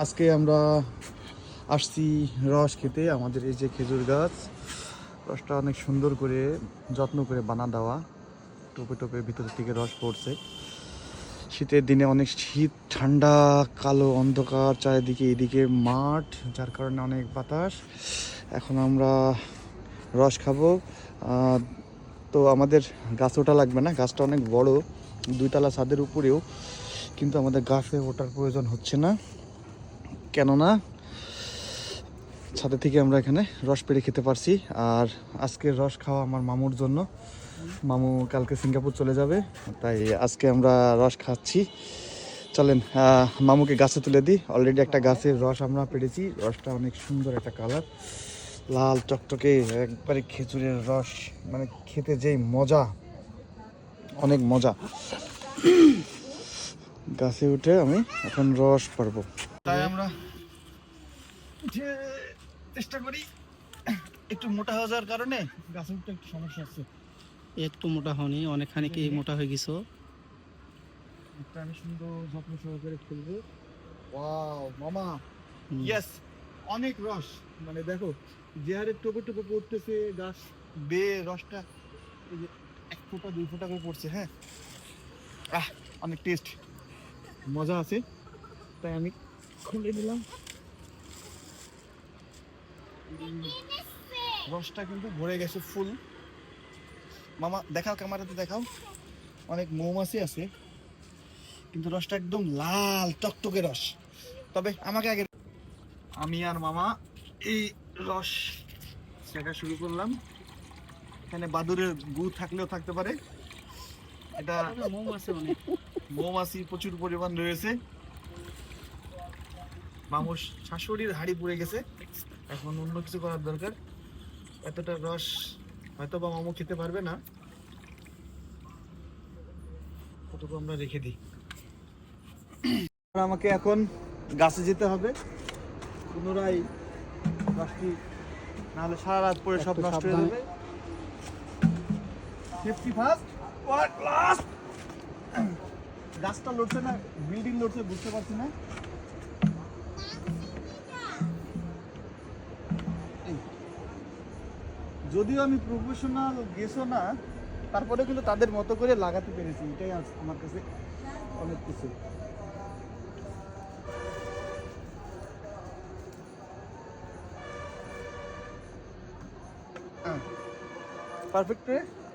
আজকে আমরা আসছি রস খেতে। আমাদের এই যে খেজুর গাছ, রসটা অনেক সুন্দর করে যত্ন করে বানা দেওয়া, টোপে টোপে ভিতর থেকে রস পড়ছে। শীতের দিনে অনেক শীত, ঠান্ডা, কালো অন্ধকার চারিদিকে, এদিকে মাঠ, যার কারণে অনেক বাতাস। এখন আমরা রস খাবো। তো আমাদের গাছে ওঠা লাগবে না, গাছটা অনেক বড়, 2 তলা ছাদের উপরেও, কিন্তু আমাদের গাছে ওঠার প্রয়োজন হচ্ছে না, কেননা ছাদে থেকে আমরা এখানে রস পেড়ে খেতে পারছি। আর আজকের রস খাওয়া আমার মামুর জন্য। মামু কালকে সিঙ্গাপুর চলে যাবে, তাই আজকে আমরা রস খাচ্ছি। চলেন মামুকে গাছে তুলে দিই। অলরেডি একটা গাছের রস আমরা পেড়েছি, রসটা অনেক সুন্দর একটা কালার, লাল টকটকে একবারে খেজুরের রস, মানে খেতে যেই মজা, অনেক মজা। গাছে উঠে আমি এখন রস পারবো, তাই আমরা উঠে চেষ্টা করি। একটু মোটা হয়ে যাওয়ার কারণে গাছে উঠতে একটু সমস্যা হচ্ছে। একটু মোটা হয়নি, অনেকখানি কি মোটা হয়ে গেছো। একটা আমি সুন্দর যত্ন সহকারে খুলবো। ওয়াও মামা, ইয়েস, অনেক রস, মানে দেখো যে হারে টোপে টোপে পড়তেছে গাছ বেয়ে রসটা, এই যে 1 ফোঁটা 2 ফোঁটা করে পড়ছে। হ্যাঁ, অনেক টেস্ট, মজা আছে, তাই আমি খুলে দিলাম। রসটা কিন্তু ভরে গেছে ফুল। মামা দেখাও, ক্যামেরাতে দেখাও, অনেক মৌমাছি আছে, কিন্তু রসটা একদম লাল টকটকে রস। তবে আমাকে আগে, আমি আর মামা এই রস শেখা শুরু করলাম। এখানে বাদুরের গু থাকলেও থাকতে পারে, এটা মৌমাছি প্রচুর পরিমাণ রয়েছে। মামুর শাশুড়ির হাড়ি পুড়ে গেছে, এখন অন্য কিছু করার দরকার। এতটা রস হয়তো বা মামু খেতে পারবে না, ওটুকু আমরা রেখে দিই। আমাকে এখন গাছে যেতে হবে পুনরায়, রসটি নাহলে সারা রাত পরে সব নষ্ট হয়ে যাবে। Safety first, work last. গাছটা লড়ছে না, বিল্ডিং লড়ছে, বুঝতে পারছি না। যদিও আমি প্রফেশনাল গেছো না, তারপরে কিন্তু তাদের মতো করে লাগাতে পেরেছি, এটাই আমার কাছে অনেক কিছু। পারফেক্ট,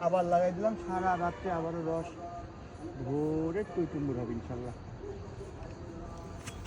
আবার লাগাই দিলাম। সারা রাত্রে আবারও রস ভরে টইটুম্বুর হবে ইনশাল্লাহ।